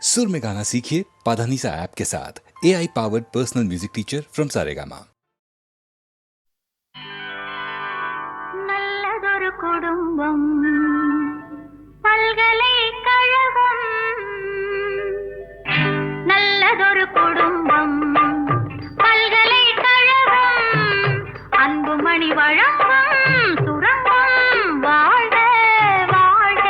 सुर में गाना सीखिए पाधानीसा ऐप के साथ। AI powered personal music teacher from Saregama. நல்லதொரு குடும்பம் பல்கலைக்கழகம், நல்லதொரு குடும்பம் பல்கலைக்கழகம், அன்புமணி வழங்கும் சுரங்கம் வாழ்க வாழ்க.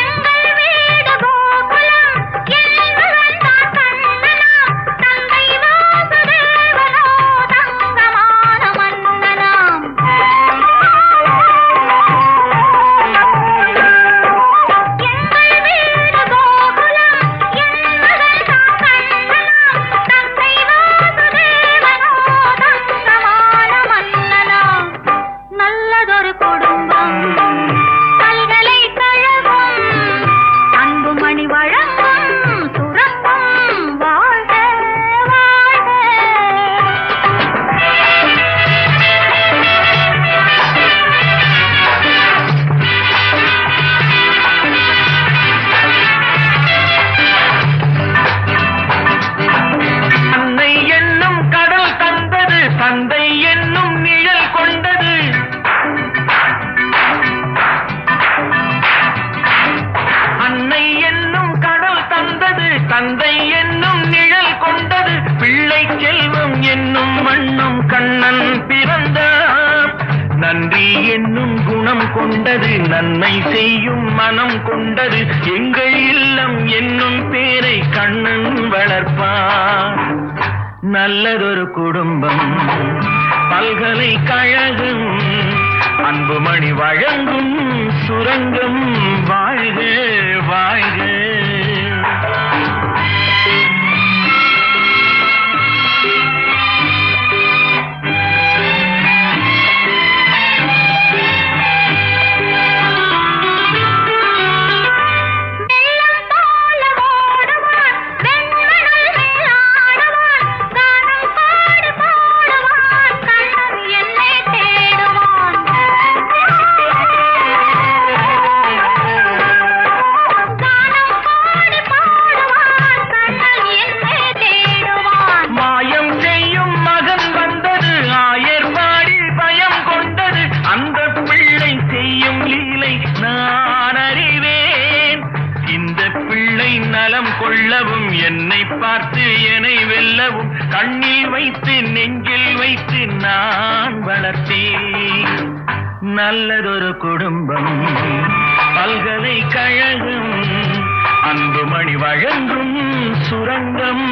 எங்கள் வீடு கோகுலம், என்பவன் தான் கண்ணனாம், தந்தை வாசுதேவனோ தங்கமான மன்னனாம். எங்கள் வீடு கோகுலம், என்பவன் தான் கண்ணனாம், தந்தை வாசுதேவனோ தங்கமான மன்னனாம். நல்லதொரு குடும்பம் பல்கலைக்கழகம், அன்புமணி வழங்கும் சுரங்கம் வாழ்க வாழ்க. அன்னை என்னும் கடல் தந்தது, தந்தை என்னும் நிழல் கொண்டது. அன்னை என்னும் கடல் தந்தது, தந்தை என்னும் நிழல் கொண்டது. பிள்ளை செல்வம் என்னும் மண்ணும் கண்ணன் பிறந்தார். நன்றி என்னும் குணம் கொண்டது, நன்மை செய்யும் மனம் கொண்டது. எங்கள் இல்லம் என்னும் பேரை கண்ணன் வளர்ப்பார். நல்லதொரு குடும்பம் பல்கலைக்கழகம், அன்புமணி வழங்கும் சுரங்கம் வாழ்க வாழ்க. வெள்ளம் போல ஓடுவான், வெண்மணல் மேல் ஆடுவான், கானம் பாடி பாடுவான், கண்ணன் என்னை தேடுவான். கானம் பாடி பாடுவான், கண்ணன் என்னை தேடுவான். மாயம் செய்யும் மகன் வந்தது, ஆயர் பாடி பயம் கொண்டது. அந்த பிள்ளை செய்யும் லீலை நான் அறிவேன். இந்த பிள்ளை நலம் கொள்ளவும், என்னை பார்த்து என்னை வெல்லவும், கண்ணில் வைத்து நெஞ்சில் வைத்து நான் வளர்த்தேன். நல்லதொரு குடும்பம் பல்கலைக்கழகம், அன்புமணி வழங்கும் சுரங்கம்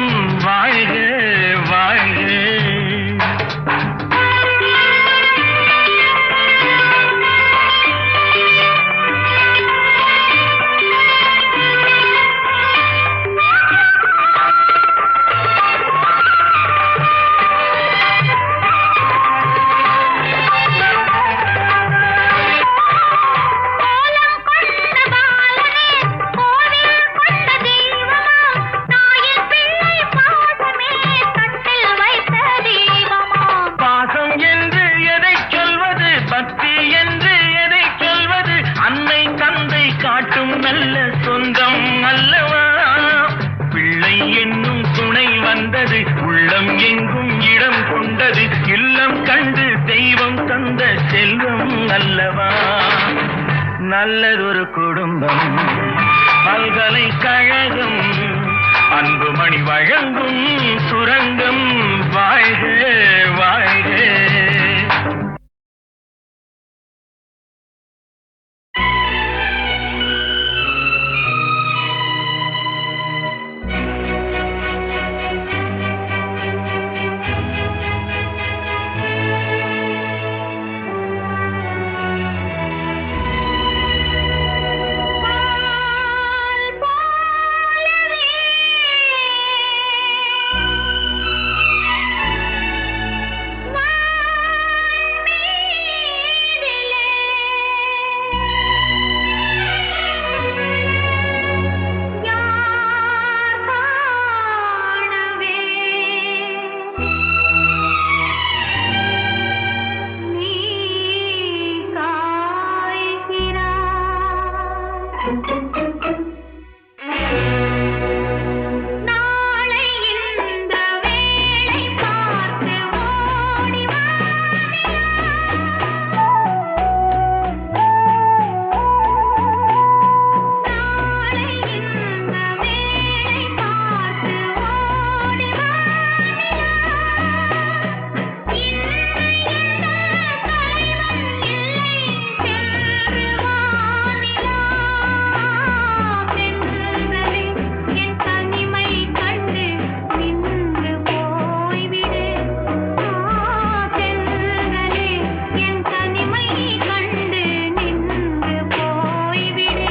வாழ்க வாழ்க. கோலம் கொண்ட பாலனே, கோவில் கொண்ட தெய்வமாம், தாயின் பிள்ளை பாசமே கட்டில் வைத்த தீபமாம். பாசம் என்று எதை சொல்வது, பக்தி என்று எதை சொல்வது. அன்னை தந்தை காட்டும் நல்ல சொந்தம் அல்லவா. பிள்ளை என்னும் துணை வந்தது, உள்ளம் எங்கும் இடம் கொண்டது. இல்லம் கண்டு தெய்வம் தந்த செல்வம் அல்லவா. நல்லதொரு குடும்பம் பல்கலைக்கழகம், அன்புமணி வழங்கும் சுரங்கம் வாழ்க வாழ்க. பால் போலவே நாளை இந்த வேளை பார்த்து ஓடி வா நாளை இந்த வேளை பார்த்து ஓடி வா என் தனிமை கண்டு நின்று போய்விடு தென்றலே என் தனிமை கண்டு நின்று போய்விடு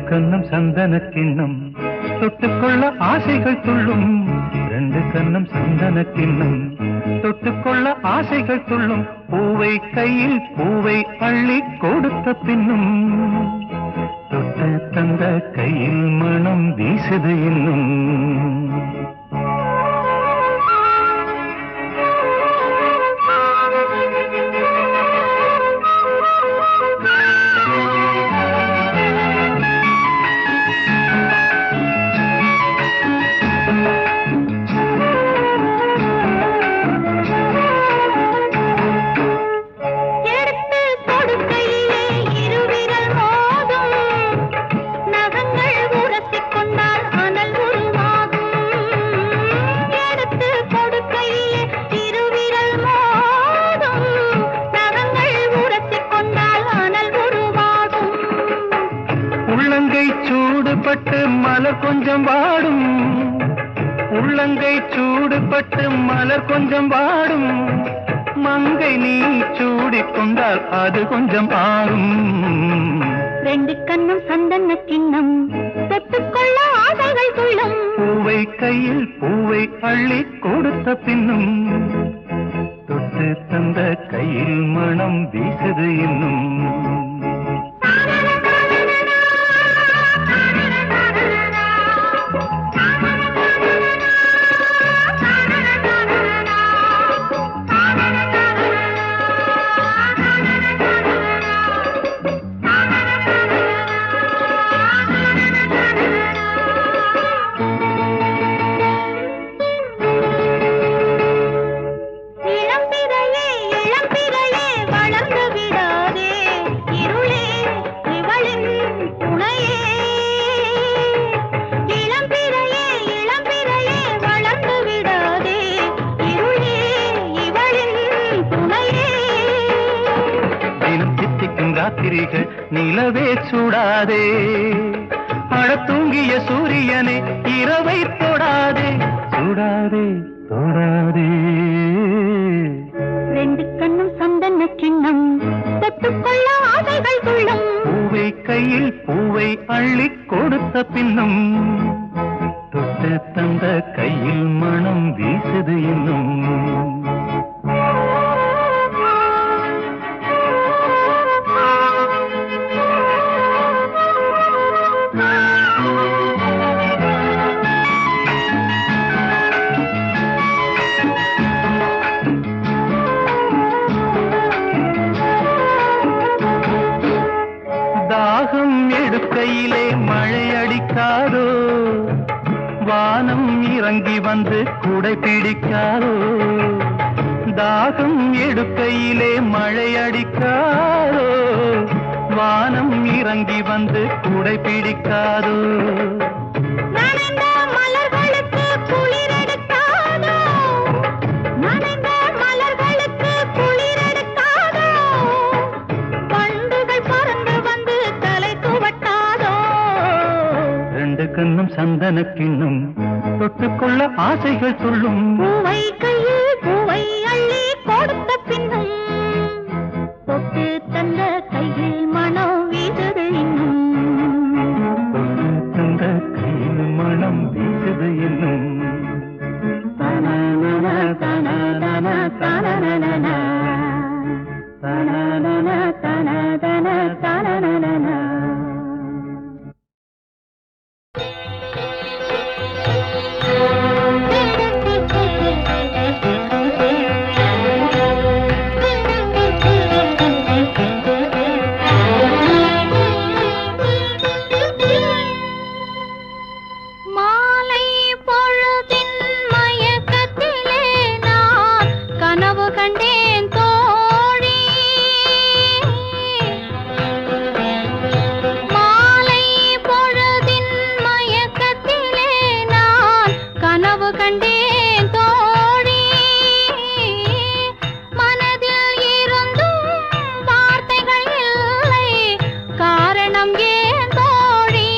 கண்ணம் சந்தன கிண்ணம் தொட்டுக்கொள்ள ஆசைகள் துள்ளும். ரெண்டு கண்ணம் சந்தன கிண்ணம் தொட்டுக்கொள்ள ஆசைகள் துள்ளும். பூவை கையில் பூவை அள்ளி கொடுத்த பின்னும் தொட்டு தந்த கையில் மனம் வீசுது இன்னும். சூடுபட்டு மலர் கொஞ்சம் வாடும், உள்ளங்கை சூடுபட்டு மலர் கொஞ்சம் வாடும், மங்கை நீ சூடிக்கொண்டால் அது கொஞ்சம் ஆறும். ரெண்டு கண்ணும் சந்தன கிண்ணம் தொட்டுக்கொள்ள ஆசைகள் துள்ளும். பூவை கையில் பூவை அள்ளி கொடுத்த பின்னும் தொட்டு தந்த கையில் மனம் வீசுது இன்னும். ராத்திரிகள் நிலவே சூடாதே, அழ தூங்கிய சூரியனே இரவை தொடாதே, சூடாதே தொடாதே. ரெண்டு கண்ணும் சந்தன கிண்ணம் தொட்டுக்கொள்ள ஆசைகள் துள்ளும். பூவை கையில் பூவை அள்ளி கொடுத்த பின்னும் தொட்டு தந்த கையில் மனம் வீசுது இன்னும். தாகம் எடுக்கையிலே மழை அடிக்காதோ, வானம் இறங்கி வந்து குடை பிடிக்காதோ. தாகம் எடுக்கையிலே மழை அடிக்காதோ, வானம் இறங்கி வந்து குடை பிடிக்காதோ. நனைந்த மலர்களுக்கு குளிர் எடுக்காதோ, நனைந்த மலர்களுக்கு குளிர் எடுக்காதோ. பண்டுகள் பறந்து வந்து தலை துவட்டாதோ. ரெண்டு கண்ணும் சந்தன கிண்ணும் தொட்டுக்கொள்ள ஆசைகள் சொல்லும். பூவை கையில் பூவை அள்ளி கொடுத்த பின்னும் தொட்டு தந்த கையில் மனம் வீசுது இன்னும். தொட்டு தந்த கையில் மனம் வீசுது இன்னும். தனனன தனனன தனனன தனனன தனனன தனனன. மாலை பொழுதின் மயக்கத்திலே நான் கனவு கண்டேன் தோழி. மாலை பொழுதின் மயக்கத்திலே நான் கனவு கண்டேன் தோழி. மனதில் இருந்தும் வார்த்தைகள் இல்லை, காரணம் ஏன் தோழி,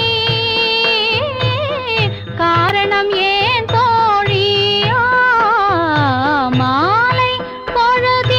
காரணம் ஏன் தோழி. மாலை பொழுதின்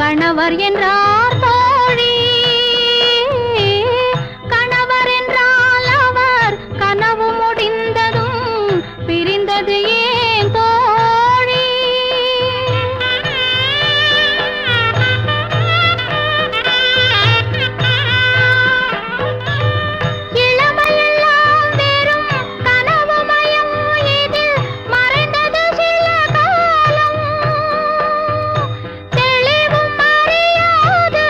கணவர் என்றார் தோழி, கணவர் என்றால் அவர் கனவு முடிந்ததும் பிரிந்தது ஏன் தோழி? இளமையெல்லாம் வெறும் கனவுமயம், இதில் மறைந்தது சில காலம். தெளிவும் அறியாது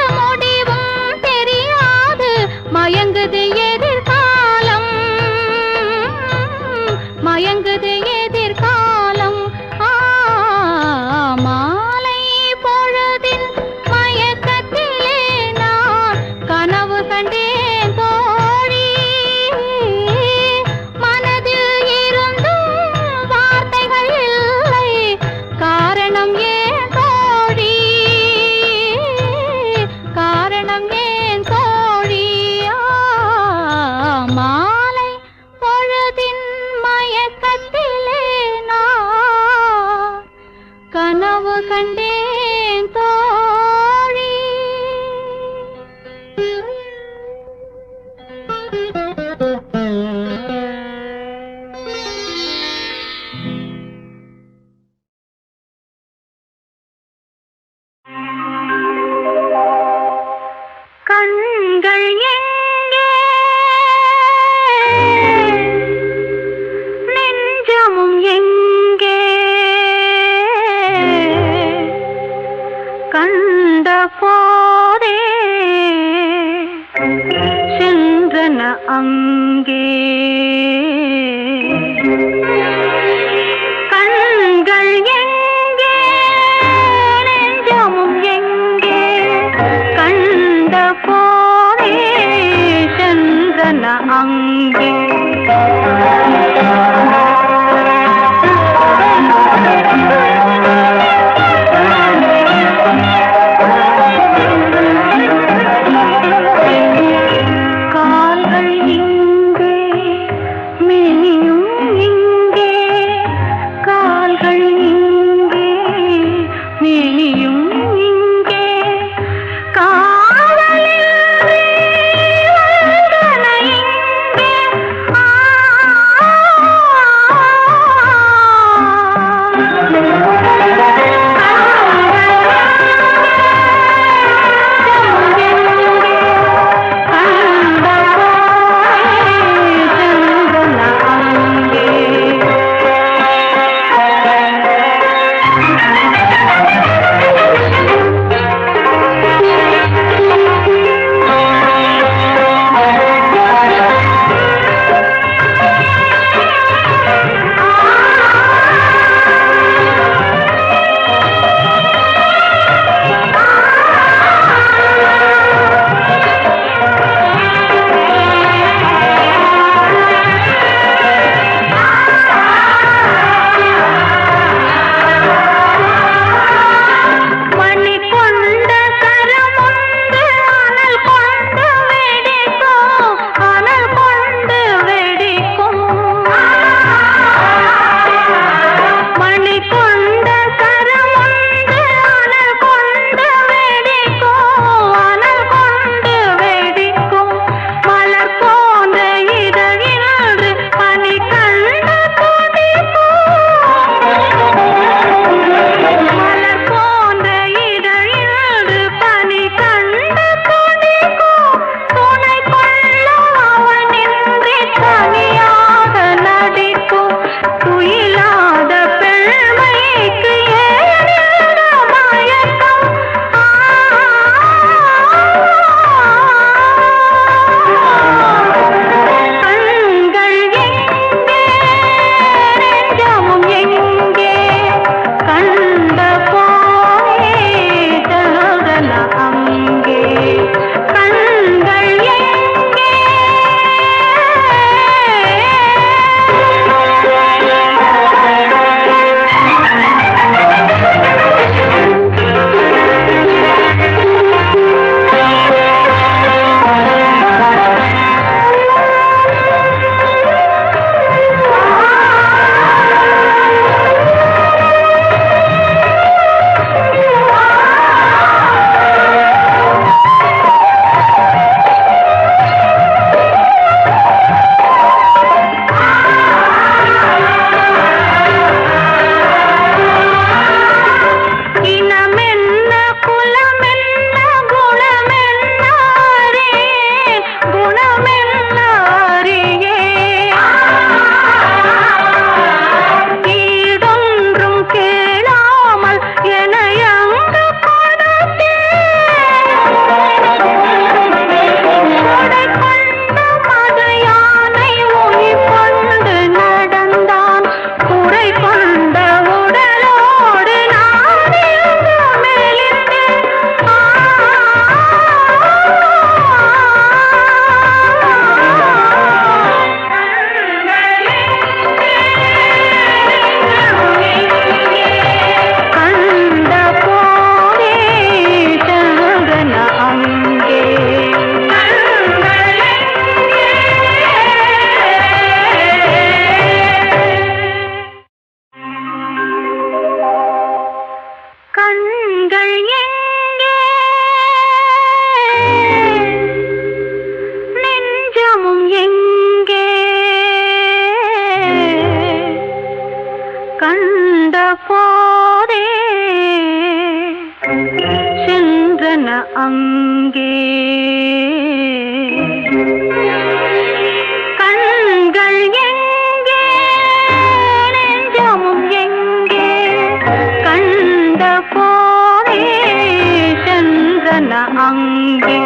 எங்கே கண்கள் எங்கே நெஞ்சமும் எங்கே கண்ட போரே சந்திரன அங்கே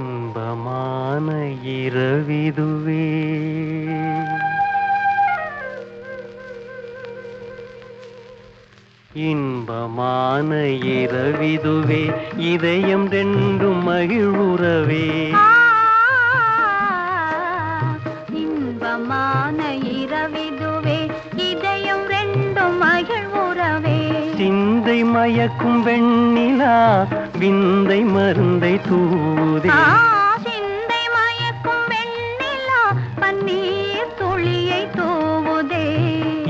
இன்பமான இரவிதுவே இன்பமான இரவிதுவே இதயம் ரெண்டும் மகிழ்வுறவே இன்பமான இரவிதுவே இதயம் ரெண்டும் மகிழ்வுறவே சிந்தை மயக்கும் வெண்ணிலா விந்தை மருந்தை தூதே சிந்தை மயக்கும் வெண்ணிலா பன்னீர் துளியை தூவுதே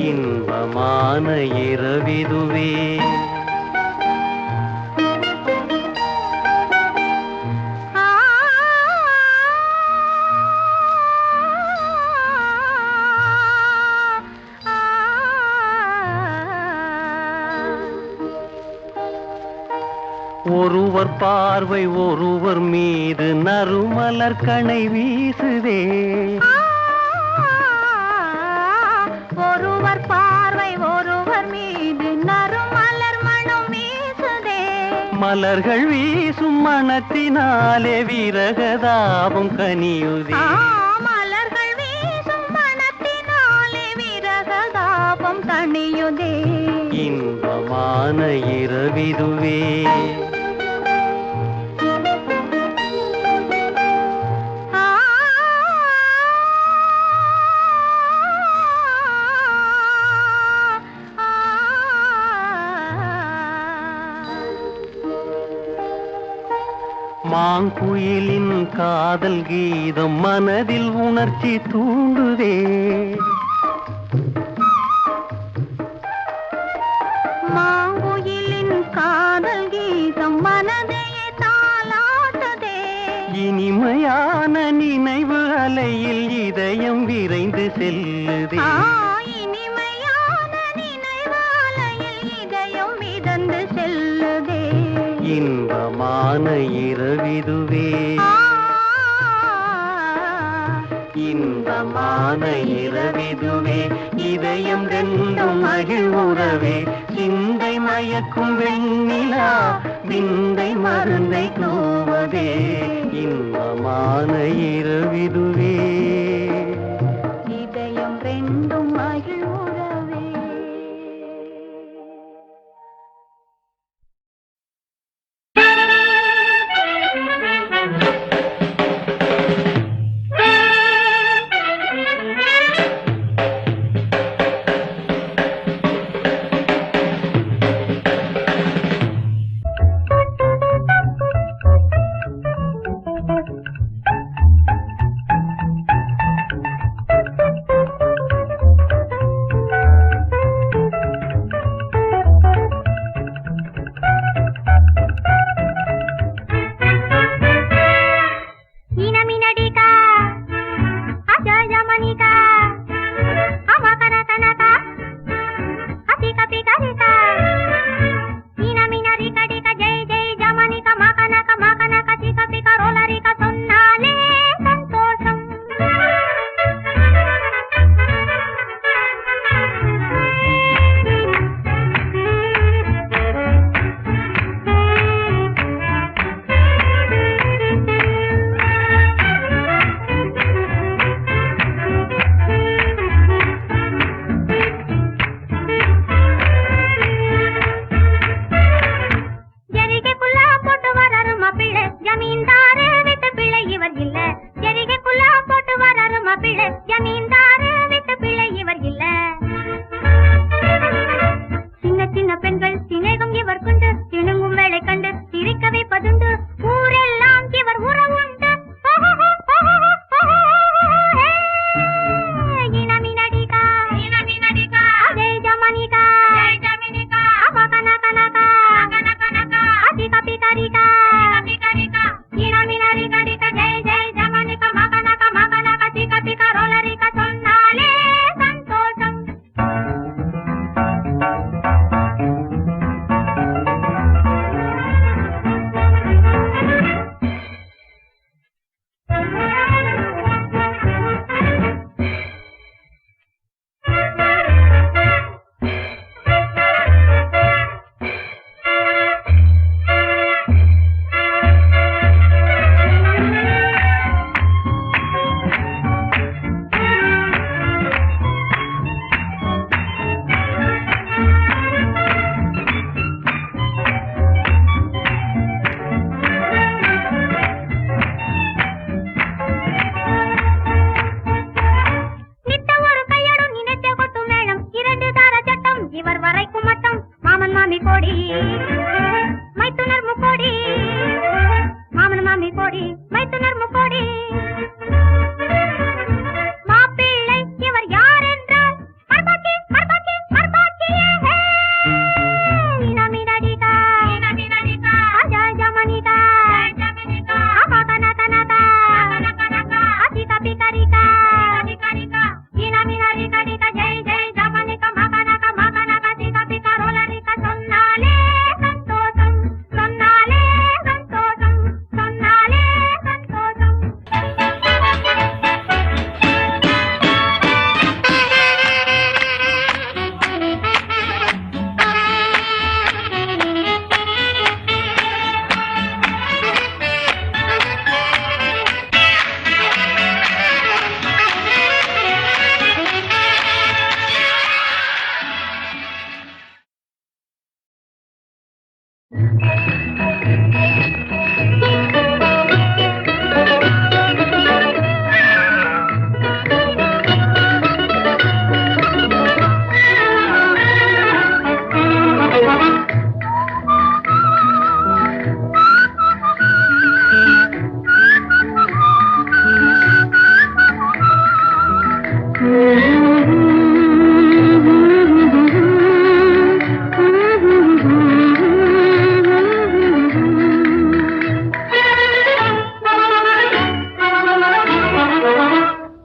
இன்பமான இரவிதுவே ஒருவர் பார்வை ஒருவர் மீது நறுமலர் கணை வீசுதே ஒருவர் பார்வை ஒருவர் மீது நறுமலர் மனம் வீசுதே மலர்கள் வீசும் மனத்தினாலே விரகதாபம் கனியுதே மலர்கள் வீசும் மனத்தினாலே விரகதாபம் தணியுதே இன்பமான இரவிதுவே மாங்குயிலின் காதல் கீதம் மனதில் உணர்ச்சி தூண்டுதே மாங்குயிலின் காதல் கீதம் மனதையே தாலாட்டுதே இனிமையான நினைவு அலையில் இதயம் விரைந்து செல்லுதே இனிமையான நினைவாலையில் இதயம் மிதந்து செல்லுதே இன்பமான இரவிதுவே இன்பமான இரவிதுவே இதயம் ரெண்டும் மகிழ்வுறவே சிந்தை மயக்கும் வெண்ணிலா விந்தை மருந்தை தூவதே இன்பமான இரவிதுவே இதயம் ரெண்டும் மகிழ்வுறவே அவர் வரைக்கும் மட்டும் மாமன் மாமி கோடி மைத்துனர் முக்கோடி மாமன் மாமி கோடி மைத்துனர் முக்கோடி மாப்பிள்ளை இவர் யார் என்றால் மர்பாக்கி மர்பாக்கி மர்பாக்கியே மீனாடிகா மீனாடிகா அஜய் ஜமனிகா ஜமனிகா அபாகனகனகா கனகனகா அதிகா பிகரிகா பிகரிகா மீனாடிகா ஜெய் ஜெய் ஜமனிகா மகனகா மகனகா திகா பிகா ரோலரிகா சொன்னாலே சந்தோஷம் சொன்னாலே சந்தோஷம் சொன்னாலே சந்தோஷம்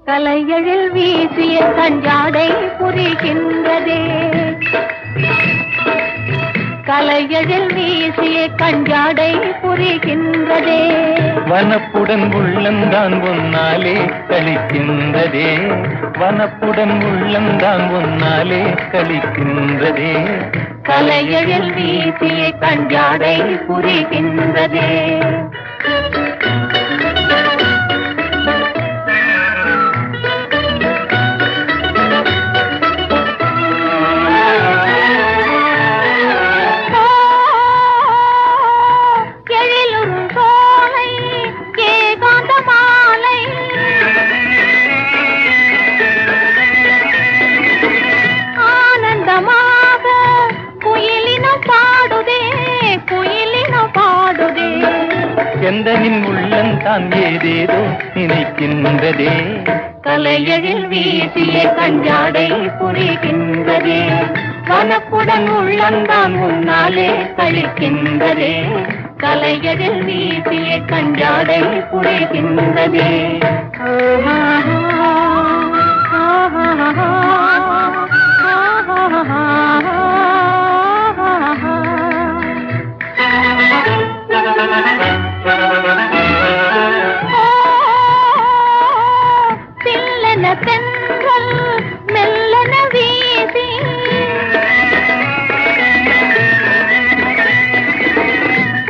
கலையழில் வீசிய கஞ்சாடை புரிகின்றதே கலையழில் வீசிய கஞ்சாடை புரிகின்றதே வனப்புடன் உள்ளந்தான் ஒன்னாலே கழிக்கின்றதே வனப்புடன் உள்ளந்தான் ஒன்னாலே கழிக்கின்றதே கலையழில் வீசிய கஞ்சாடை புரிகின்றதே எந்தனின் உள்ளந்தான் ஏதேதோ நினைக்கின்றதே கலையழில் வீசிய கஞ்சாடை புரிகின்றதே வனப்புடன் உள்ளந்தான் முன்னாலே கழிக்கின்றதே கலையழில் வீசிய கஞ்சாடை புரிகின்றதே தில்லென தென்றல் மெல்லென வீசி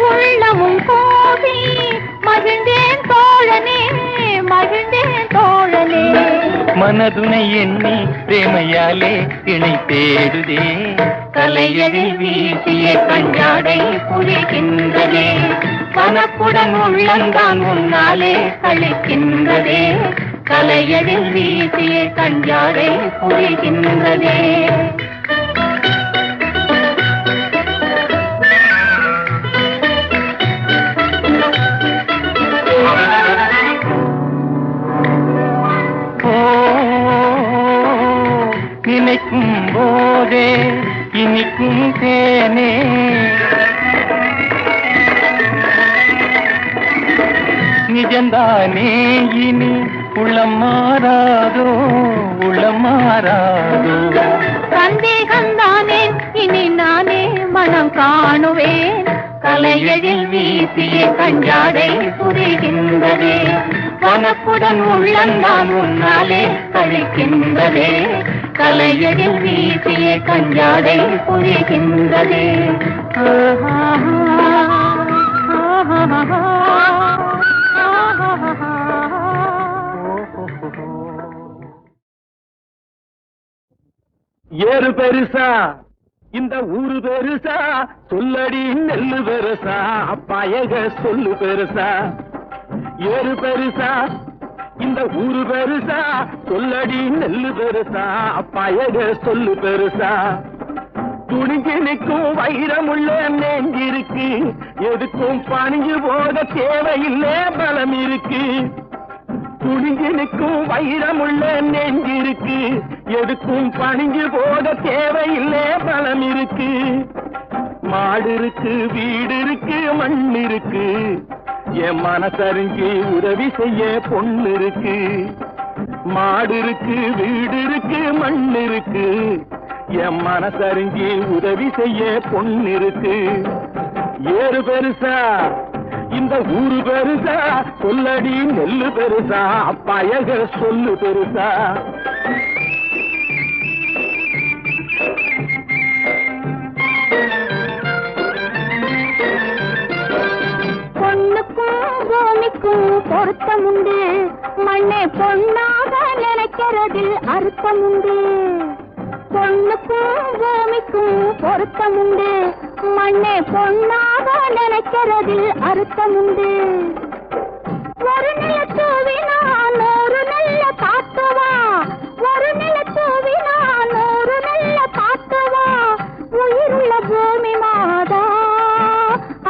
உள்ளமும் கோபி மகிழ்ந்தேன் தோழனே மகிழ்ந்தேன் தோழனே மனதுனை எண்ணி பிரேமையாலே இணை தேடுதே கலையழில் வீசிய கஞ்சாடை புரிகின்றதே வனப்புடன் உள்ளந்தான் முன்னாலே கழிக்கின்றதே கலையழில் வீசிய கஞ்சாடை புரிகின்றதே நினைக்கும் போதே இனிக்கும் தேனே நிஜந்தானே இனி உளம் மாறாதோ உளம் மாறாதோ சந்தேகந்தானே இனி நானே மனம் காணுவேன் கலையழில் வீசிய கஞ்சாடை புரிகின்றதே வனப்புடன் உள்ளந்தான் முன்னாலே கழிக்கின்றதே கலையழில் வீசிய கஞ்சாடை புரிகின்றதே ஏறு பெருசா இந்த ஊரு பெருசா சொல்லடி நெல்லு பெருசா பயக சொல்லு பெருசா ஏறு பெருசா இந்த ஊரு பெருசா சொல்லடி நெல்லு பெருசா பயக சொல்லு பெருசா துணிஞ்சு நிற்கும் வைரமுள்ள நெஞ்சிருக்கு, எதுக்கும் பணிஞ்சு போக தேவையில்லை பலம் இருக்கு. துணிஞ்சு நிற்கும் வைரமுள்ள நெஞ்சிருக்கு, எதுக்கும் பணிஞ்சு போக தேவையில்லை பலம் இருக்கு. மாடு இருக்கு, வீடு இருக்கு, மண் இருக்கு, என் மனசறிஞ்சு உதவி செய்ய பொண்ணு இருக்கு. மாடு இருக்கு, வீடு இருக்கு, மண் இருக்கு, என் மனசறிஞ்சு உதவி செய்ய பொண்ணு இருக்கு. ஏறு பெருசா இந்த ஊரு பெருசா, சொல்லடி நெல்லு பெருசா, பயக சொல்லு பெருசா. பூமிக்கும் பொருத்தம் உண்டு, மண்ணை பொன்னாக நினைக்கிறதில் அர்த்தம் உண்டு. பொண்ணுக்கும் பூமிக்கும் பொருத்தம் உண்டு, மண்ணை பொன்னாக நினைக்கிறதில் அர்த்தம் உண்டு. ஒரு நில தூவினா நூறு நல்ல காத்துவா, ஒரு நில தூவினா நூறு நல்ல காத்துவா. உயிருள்ள பூமி மாதா,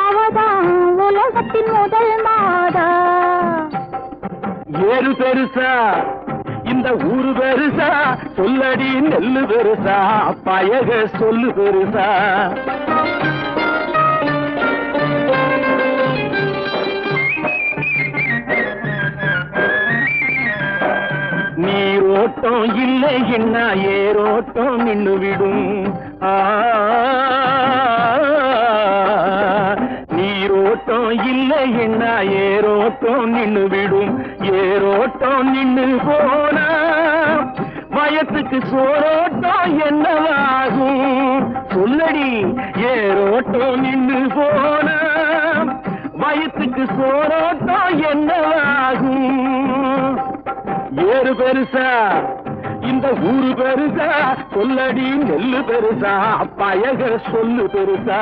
அவதான் உலகத்தின் முதல் மாதா. ஏறு பெருசா இந்த ஊரு பெருசா, சொல்லடி நெல்லு பெருசா, பயக சொல்லு பெருசா. நீரோட்டம் இல்லை என்ன ஏரோட்டம் நின்று விடும். நீரோட்டம் இல்லை என்ன ஏரோட்டம் நின்று விடும். ஏரோட்டம் நின்று போனா வயத்துக்கு சோரோட்டம் என்னவாகும் சொல்லடி. ஏரோட்டம் நின்று போனா வயத்துக்கு சோரோட்டம் என்னவாகும். ஏறு பெருசா இந்த ஊரு பெருசா, சொல்லடி நெல்லு பெருசா, பயக சொல்லு பெருசா.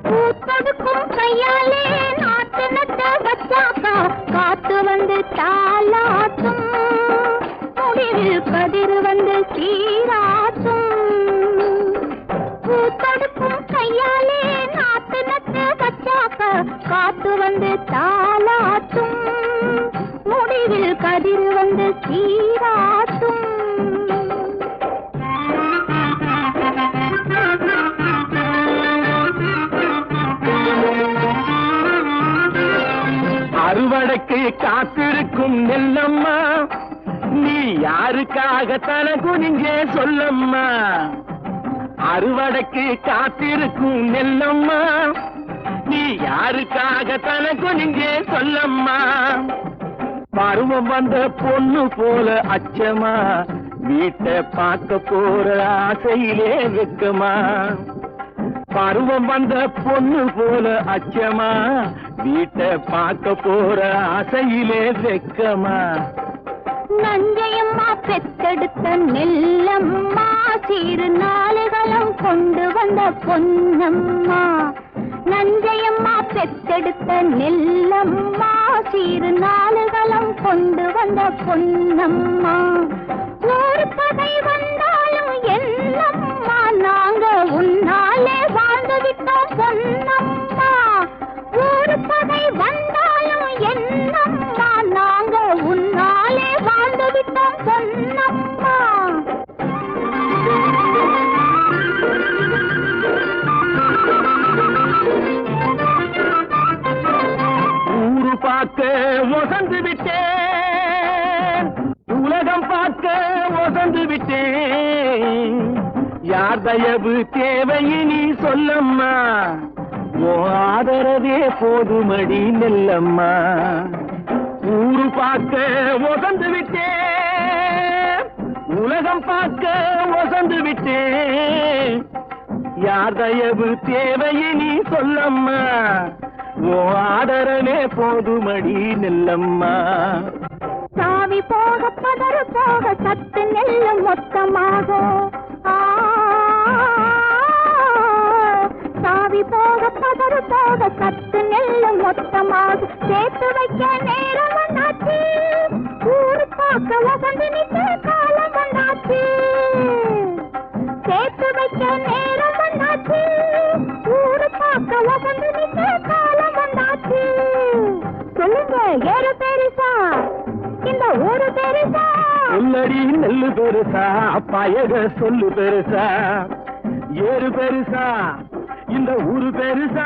பூத்தொடுக்கும் கையாலே நாட்டு நட்ட வச்சாக்கா, காத்து வந்து தாலாட்டும், முடிவில் கதிர் வந்து சீராட்டும். பூத்தொடுக்கும் கையாலே நாட்டு நட்டு வச்சாக்கா, காத்து வந்து தாலாட்டும், முடிவில் கதிர் வந்து சீராட்டும். அறுவடைக்கு காத்திருக்கும் நெல்லம்மா, நீ யாருக்காக தனக்கு நீங்கே சொல்லம்மா. அறுவடைக்கு காத்திருக்கும் நெல்லம்மா, நீ யாருக்காக தனக்கு நீங்கே சொல்லம்மா. பருவம் வந்த பொண்ணு போல அச்சமா, வீட்டை பார்க்க போற ஆசையிலே வெக்கமா. பருவம் வந்த பொண்ணு போல அச்சமா, வீட்டை பார்க்க போற ஆசையிலே வெக்கமா. நஞ்சையம்மா பெத்தெடுத்த நெல்லம்மா, சீரு நாளுகளும் கொண்டு வந்த பொன்னம்மா. நஞ்சையம்மா பெத்தெடுத்த நெல்லம்மா, சீரு நாளுகளும் கொண்டு வந்த பொன்னம்மா. ஒரு பகை வந்தாலும் என்னம்மா, நாங்க உன்னாலே வாழ்ந்து விட்டோம் பொன்னம்மா. ஒரு பகை வந்தாலும் என்னம்மா, நாங்க உன்னாலே வாழ்ந்து விட்டோம் பொன்னம்மா. ஊரு பார்க்க ஒசந்து விட்டேன், உலகம் பார்க்க ஒசந்து விட்டேன். யார் தயவு தேவையினி சொல்லம்மா, ஓ ஆதரவே போதுமடி நெல்லம்மா. ஊரு பார்க்க ஒசந்து விட்டேன், உலகம் பார்க்க ஒசந்து விட்டேன். யார் தயவு தேவையினி சொல்லம்மா, ஓ ஆதரவே போதுமடி நெல்லம்மா. சாவி போக பதறு போக சத்து நெல்லு மொத்தமாக, சாவி போக பதறு சோறு போக சத்து நெல்லு மொத்தமாக சேர்த்து வைக்க நேரம் வந்தாச்சு. ஊரு பார்க்க வசந்து நிற்க காலம் வந்தாச்சு. சேர்த்து வைக்க நேரம் வந்தாச்சு. ஊரு பார்க்க வசந்து நிற்க காலம் வந்தாச்சு. சொல்லுங்க ஏறு பெருசா இந்த ஊரு பெருசா? சொல்லடி நெல்லு பெருசா பயக சொல்லு பெருசா. ஏறு பெருசா இந்த ஊரு பெருசா.